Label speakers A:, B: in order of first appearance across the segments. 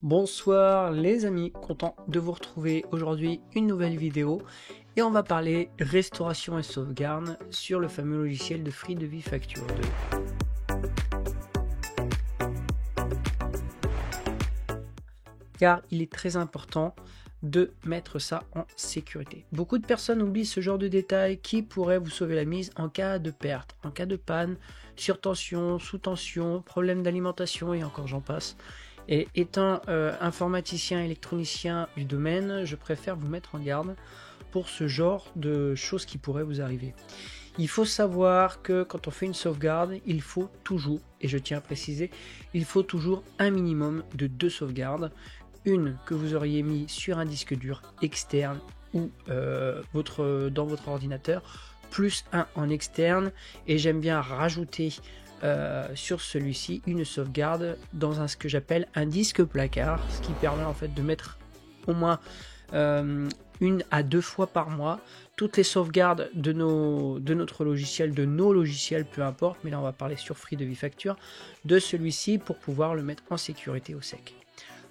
A: Bonsoir les amis, content de vous retrouver aujourd'hui une nouvelle vidéo et on va parler restauration et sauvegarde sur le fameux logiciel de Free de Vifacture 2. Car il est très important de mettre ça en sécurité. Beaucoup de personnes oublient ce genre de détails qui pourrait vous sauver la mise en cas de perte, en cas de panne, surtension, sous-tension, problème d'alimentation et encore j'en passe. Et étant informaticien, électronicien du domaine, je préfère vous mettre en garde pour ce genre de choses qui pourraient vous arriver. Il faut savoir que quand on fait une sauvegarde, il faut toujours, et je tiens à préciser, il faut toujours un minimum de 2 sauvegardes. Une que vous auriez mis sur un disque dur externe ou dans votre ordinateur, plus un en externe, et j'aime bien rajouter sur celui-ci une sauvegarde dans ce que j'appelle un disque placard, ce qui permet en fait de mettre au moins 1 à 2 fois par mois toutes les sauvegardes de notre logiciel, de nos logiciels, peu importe, mais là on va parler sur Free de Vifacture, de celui-ci pour pouvoir le mettre en sécurité au sec.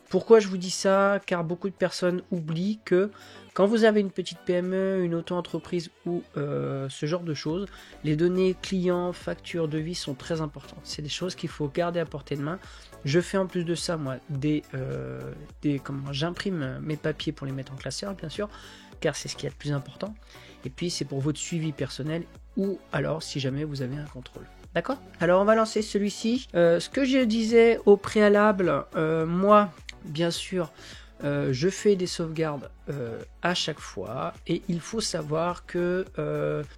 A: Pourquoi je vous dis ça? Car beaucoup de personnes oublient que quand vous avez une petite PME, une auto-entreprise ou ce genre de choses, les données clients, factures, devis sont très importantes. C'est des choses qu'il faut garder à portée de main. Je fais en plus de ça, moi, j'imprime mes papiers pour les mettre en classeur, bien sûr, car c'est ce qui est le plus important. Et puis, c'est pour votre suivi personnel ou alors si jamais vous avez un contrôle. D'accord? Alors, on va lancer celui-ci. Ce que je disais au préalable, moi, bien sûr, je fais des sauvegardes à chaque fois et il faut savoir que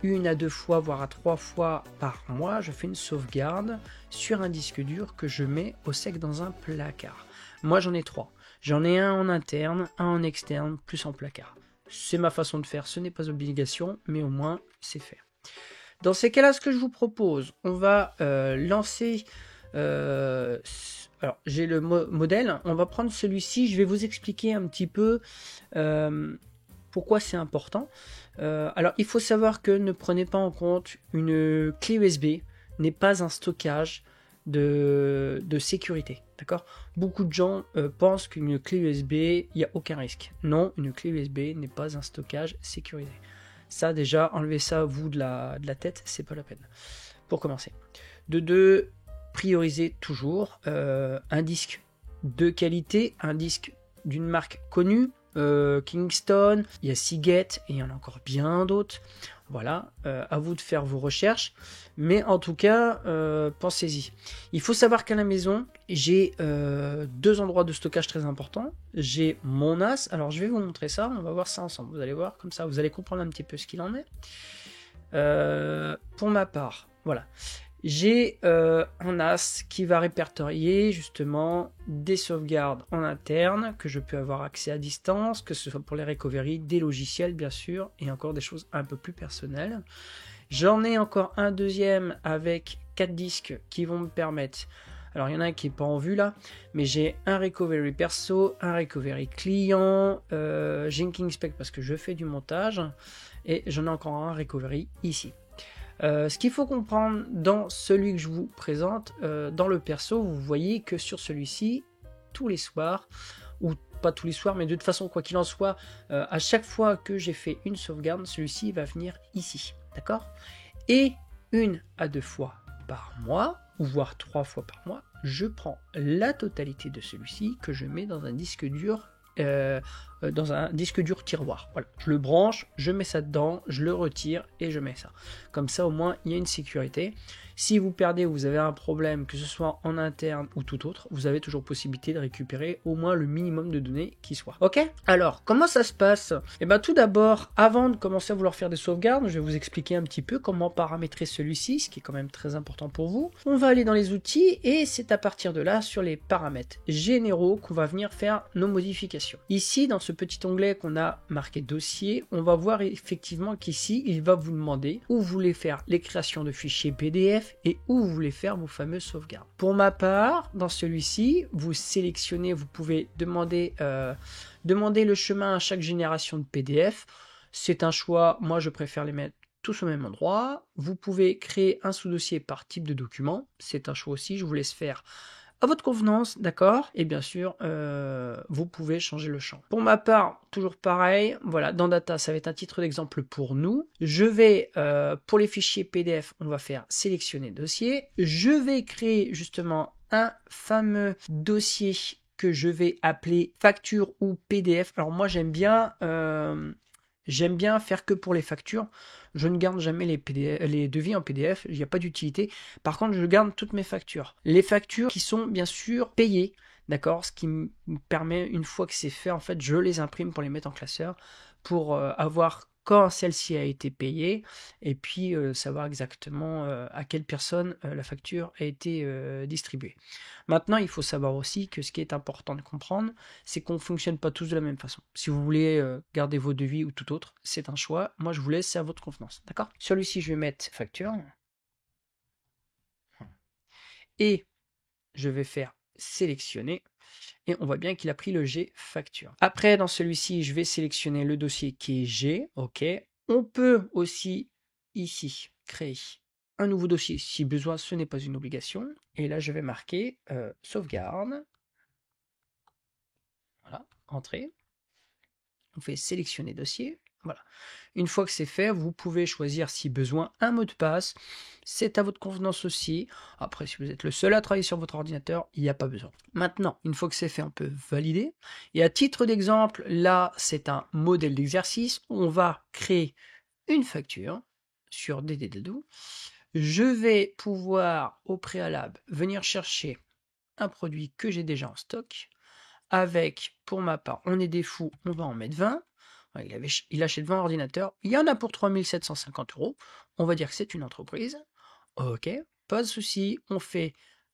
A: 1 à 2 fois, voire à 3 fois par mois, je fais une sauvegarde sur un disque dur que je mets au sec dans un placard. Moi, j'en ai 3. J'en ai un en interne, un en externe, plus en placard. C'est ma façon de faire, ce n'est pas obligation, mais au moins, c'est fait. Dans ces cas-là, ce que je vous propose, on va lancer... alors, j'ai le modèle, on va prendre celui-ci, je vais vous expliquer un petit peu pourquoi c'est important. Alors, il faut savoir que ne prenez pas en compte une clé USB, n'est pas un stockage de sécurité, d'accord? Beaucoup de gens pensent qu'une clé USB, il n'y a aucun risque. Non, une clé USB n'est pas un stockage sécurisé. Ça, déjà, enlevez ça, vous, de la tête, c'est pas la peine. Pour commencer. De deux, priorisez toujours un disque de qualité, un disque d'une marque connue, Kingston, il y a Seagate et il y en a encore bien d'autres. Voilà, à vous de faire vos recherches, mais en tout cas, pensez-y. Il faut savoir qu'à la maison, j'ai 2 endroits de stockage très importants. J'ai mon NAS, alors je vais vous montrer ça, on va voir ça ensemble. Vous allez voir, comme ça, vous allez comprendre un petit peu ce qu'il en est. Pour ma part, voilà. J'ai un NAS qui va répertorier justement des sauvegardes en interne que je peux avoir accès à distance, que ce soit pour les recovery, des logiciels bien sûr, et encore des choses un peu plus personnelles. J'en ai encore un deuxième avec 4 disques qui vont me permettre... Alors il y en a un qui n'est pas en vue là, mais j'ai un recovery perso, un recovery client, j'ai une Kingspec parce que je fais du montage, et j'en ai encore un recovery ici. Ce qu'il faut comprendre dans celui que je vous présente, dans le perso, vous voyez que sur celui-ci, tous les soirs, ou pas tous les soirs, mais de toute façon, quoi qu'il en soit, à chaque fois que j'ai fait une sauvegarde, celui-ci va venir ici, d'accord? Et 1 à 2 fois par mois, ou voire 3 fois par mois, je prends la totalité de celui-ci que je mets dans un disque dur tiroir. Voilà, je le branche, je mets ça dedans, je le retire et je mets ça. Comme ça, au moins, il y a une sécurité. Si vous perdez ou vous avez un problème, que ce soit en interne ou tout autre, vous avez toujours possibilité de récupérer au moins le minimum de données qui soit. Ok? Alors, comment ça se passe? Eh bien, tout d'abord, avant de commencer à vouloir faire des sauvegardes, je vais vous expliquer un petit peu comment paramétrer celui-ci, ce qui est quand même très important pour vous. On va aller dans les outils et c'est à partir de là, sur les paramètres généraux, qu'on va venir faire nos modifications. Ici, dans ce petit onglet qu'on a marqué dossier, on va voir effectivement qu'ici, il va vous demander où vous voulez faire les créations de fichiers PDF et où vous voulez faire vos fameuses sauvegardes. Pour ma part, dans celui-ci, vous sélectionnez, vous pouvez demander le chemin à chaque génération de PDF. C'est un choix, moi je préfère les mettre tous au même endroit. Vous pouvez créer un sous-dossier par type de document, c'est un choix aussi, je vous laisse faire à votre convenance, d'accord? Et bien sûr, vous pouvez changer le champ. Pour ma part, toujours pareil, voilà, dans Data, ça va être un titre d'exemple pour nous. Je vais, pour les fichiers PDF, on va faire sélectionner dossier. Je vais créer justement un fameux dossier que je vais appeler facture ou PDF. Alors moi, j'aime bien faire que pour les factures. Je ne garde jamais les devis en PDF, il n'y a pas d'utilité. Par contre, je garde toutes mes factures. Les factures qui sont bien sûr payées, d'accord? Ce qui me permet, une fois que c'est fait, en fait, je les imprime pour les mettre en classeur, pour avoir quand celle-ci a été payée, et puis savoir exactement à quelle personne la facture a été distribuée. Maintenant, il faut savoir aussi que ce qui est important de comprendre, c'est qu'on ne fonctionne pas tous de la même façon. Si vous voulez garder vos devis ou tout autre, c'est un choix. Moi, je vous laisse, c'est à votre convenance. D'accord? Celui-ci, je vais mettre facture. Et je vais faire sélectionner. Et on voit bien qu'il a pris le G facture. Après, dans celui-ci, je vais sélectionner le dossier qui est G. OK. On peut aussi, ici, créer un nouveau dossier si besoin, ce n'est pas une obligation. Et là, je vais marquer sauvegarde. Voilà, entrée. On fait sélectionner dossier. Voilà. Une fois que c'est fait, vous pouvez choisir si besoin un mot de passe. C'est à votre convenance aussi. Après, si vous êtes le seul à travailler sur votre ordinateur, il n'y a pas besoin. Maintenant, une fois que c'est fait, on peut valider. Et à titre d'exemple, là, c'est un modèle d'exercice. On va créer une facture sur DDDO. Je vais pouvoir au préalable venir chercher un produit que j'ai déjà en stock. Avec, pour ma part, on est des fous, on va en mettre 20. Il achète 20 ordinateurs. Il y en a pour 3 750 €. On va dire que c'est une entreprise. Ok, pas de souci. On fait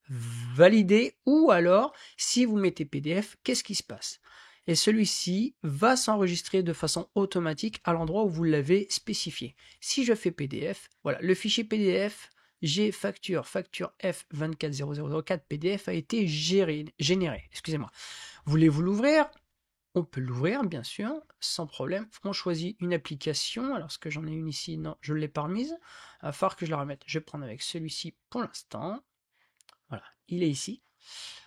A: valider. Ou alors, si vous mettez PDF, qu'est-ce qui se passe? Et celui-ci va s'enregistrer de façon automatique à l'endroit où vous l'avez spécifié. Si je fais PDF, voilà, le fichier PDF, G facture F24004 PDF a été généré. Excusez-moi. Voulez-vous l'ouvrir? On peut l'ouvrir, bien sûr, sans problème. On choisit une application. Alors, est-ce que j'en ai une ici? Non, je ne l'ai pas remise. Il va falloir que je la remette. Je vais prendre avec celui-ci pour l'instant. Voilà, il est ici.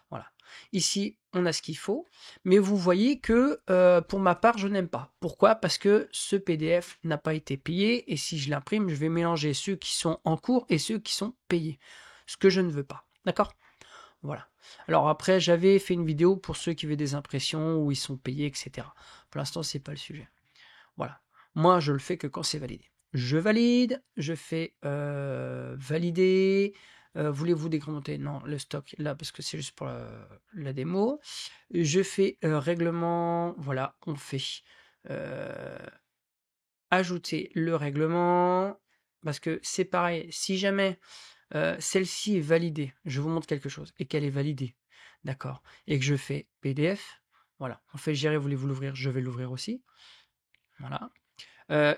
A: Voilà. Ici, on a ce qu'il faut. Mais vous voyez que, pour ma part, je n'aime pas. Pourquoi? Parce que ce PDF n'a pas été payé. Et si je l'imprime, je vais mélanger ceux qui sont en cours et ceux qui sont payés. Ce que je ne veux pas. D'accord? Voilà. Alors après, j'avais fait une vidéo pour ceux qui veulent des impressions où ils sont payés, etc. Pour l'instant, c'est pas le sujet. Voilà. Moi, je le fais que quand c'est validé. Je valide, je fais valider. Voulez-vous décrémenter? Non, le stock, là, parce que c'est juste pour la démo. Je fais règlement. Voilà, on fait ajouter le règlement. Parce que c'est pareil, si jamais celle-ci est validée, je vous montre quelque chose, et qu'elle est validée, d'accord, et que je fais PDF, voilà, on fait gérer, voulez-vous l'ouvrir, je vais l'ouvrir aussi, voilà.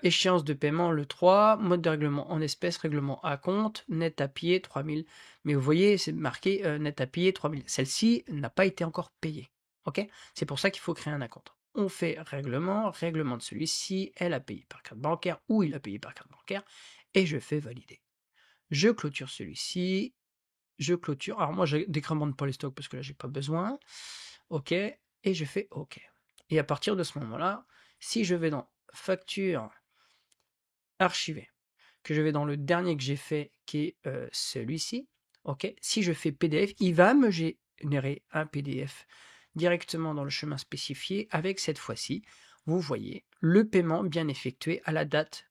A: Échéance de paiement le 3, mode de règlement en espèces, règlement à compte, net à payer 3000, mais vous voyez, c'est marqué net à payer 3000, celle-ci n'a pas été encore payée, ok, c'est pour ça qu'il faut créer un acompte. On fait règlement de celui-ci, elle a payé par carte bancaire ou il a payé par carte bancaire, et je fais valider. Je clôture celui-ci. Je clôture. Alors moi, je décrémente pas les stocks parce que là, j'ai pas besoin. OK. Et je fais OK. Et à partir de ce moment-là, si je vais dans facture archivée, que je vais dans le dernier que j'ai fait, qui est celui-ci, OK. Si je fais PDF, il va me générer un PDF directement dans le chemin spécifié avec cette fois-ci, vous voyez, le paiement bien effectué à la date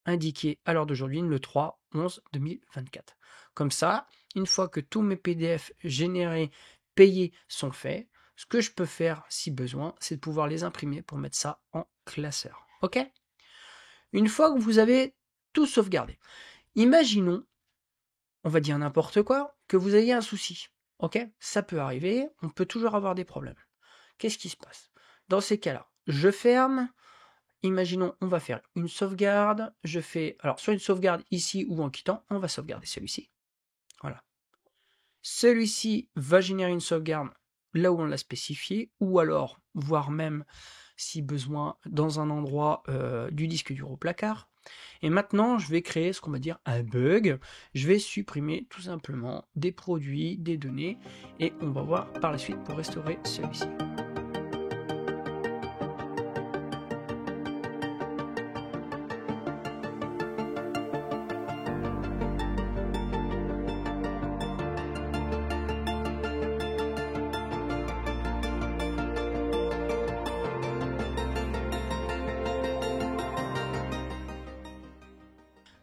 A: indiqué à l'heure d'aujourd'hui, le 3/11/2024. Comme ça, une fois que tous mes PDF générés, payés sont faits, ce que je peux faire si besoin, c'est de pouvoir les imprimer pour mettre ça en classeur. OK? Une fois que vous avez tout sauvegardé, imaginons, on va dire n'importe quoi, que vous ayez un souci. OK? Ça peut arriver, on peut toujours avoir des problèmes. Qu'est-ce qui se passe? Dans ces cas-là, je ferme. Imaginons, on va faire une sauvegarde. Je fais, alors soit une sauvegarde ici ou en quittant, on va sauvegarder celui-ci. Voilà. Celui-ci va générer une sauvegarde là où on l'a spécifié, ou alors, voire même, si besoin, dans un endroit du disque dur au placard. Et maintenant, je vais créer ce qu'on va dire un bug. Je vais supprimer tout simplement des produits, des données, et on va voir par la suite pour restaurer celui-ci.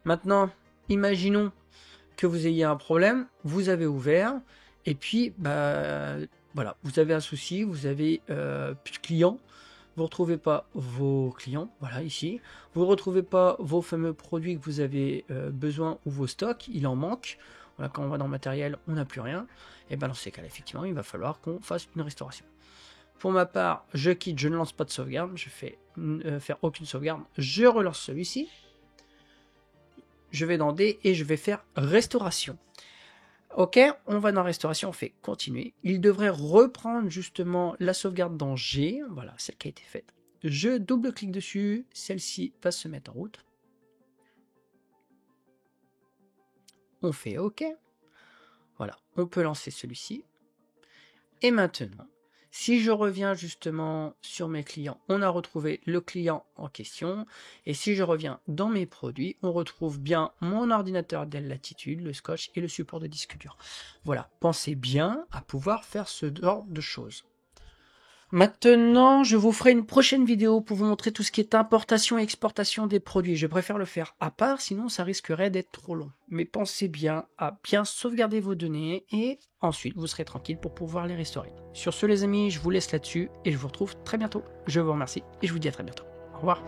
A: Maintenant, imaginons que vous ayez un problème, vous avez ouvert, et puis, voilà, vous avez un souci, vous avez plus de clients, vous ne retrouvez pas vos clients, voilà, ici, vous ne retrouvez pas vos fameux produits que vous avez besoin ou vos stocks, il en manque, voilà, quand on va dans le matériel, on n'a plus rien, et bien dans ces cas-là, effectivement, il va falloir qu'on fasse une restauration. Pour ma part, je quitte, je ne lance pas de sauvegarde, je fais faire aucune sauvegarde, je relance celui-ci. Je vais dans D et je vais faire restauration. Ok, on va dans restauration, on fait continuer. Il devrait reprendre justement la sauvegarde dans G, voilà, celle qui a été faite. Je double-clique dessus, celle-ci va se mettre en route. On fait OK. Voilà, on peut lancer celui-ci. Et maintenant, si je reviens justement sur mes clients, on a retrouvé le client en question. Et si je reviens dans mes produits, on retrouve bien mon ordinateur Dell Latitude, le scotch et le support de disque dur. Voilà, pensez bien à pouvoir faire ce genre de choses. Maintenant, je vous ferai une prochaine vidéo pour vous montrer tout ce qui est importation et exportation des produits. Je préfère le faire à part, sinon ça risquerait d'être trop long. Mais pensez bien à bien sauvegarder vos données et ensuite vous serez tranquille pour pouvoir les restaurer. Sur ce les amis, je vous laisse là-dessus et je vous retrouve très bientôt. Je vous remercie et je vous dis à très bientôt. Au revoir.